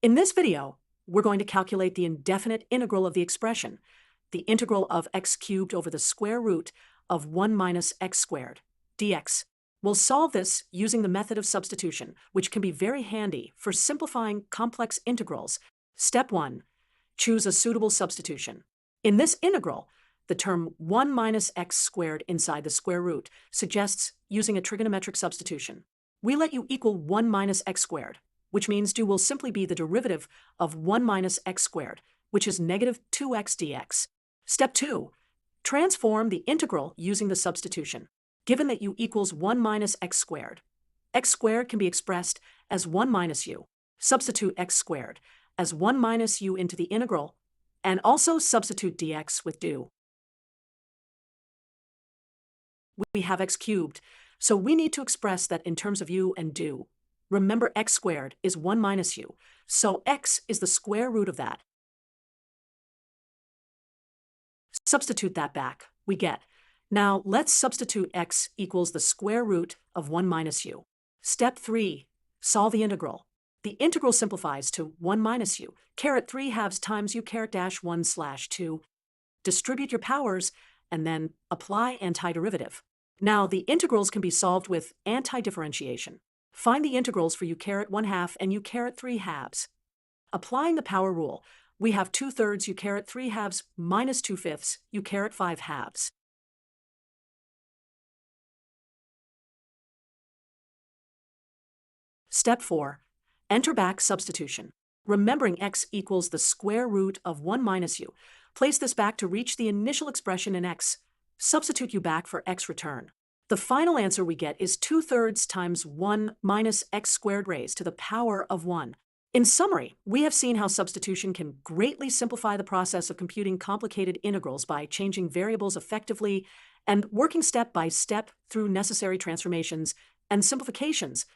In this video, we're going to calculate the indefinite integral of the expression, the integral of x cubed over the square root of 1 minus x squared, dx. We'll solve this using the method of substitution, which can be very handy for simplifying complex integrals. Step 1. Choose a suitable substitution. In this integral, the term 1 minus x squared inside the square root suggests using a trigonometric substitution. We let u equal 1 minus x squared, which means du will simply be the derivative of 1 minus x squared, which is negative 2x dx. Step 2. Transform the integral using the substitution. Given that u equals 1 minus x squared can be expressed as 1 minus u. Substitute x squared as 1 minus u into the integral, and also substitute dx with du. We have x cubed, so we need to express that in terms of u and du. Remember, x squared is 1 minus u, so x is the square root of that. Substitute that back, we get. Now let's substitute x equals the square root of 1 minus u. Step 3. Solve the integral. The integral simplifies to 1 minus u, caret 3 halves times u caret dash 1 slash 2. Distribute your powers, and then apply antiderivative. Now the integrals can be solved with antidifferentiation. Find the integrals for u caret 1 half and u caret 3 halves. Applying the power rule, we have 2/3 u caret 3 halves minus 2/5 u caret 5 halves. Step 4. Enter back substitution. Remembering x equals the square root of 1 minus u, place this back to reach the initial expression in x. Substitute u back for x return. The final answer we get is 2/3 times 1 minus x squared raised to the power of 1. In summary, we have seen how substitution can greatly simplify the process of computing complicated integrals by changing variables effectively and working step by step through necessary transformations and simplifications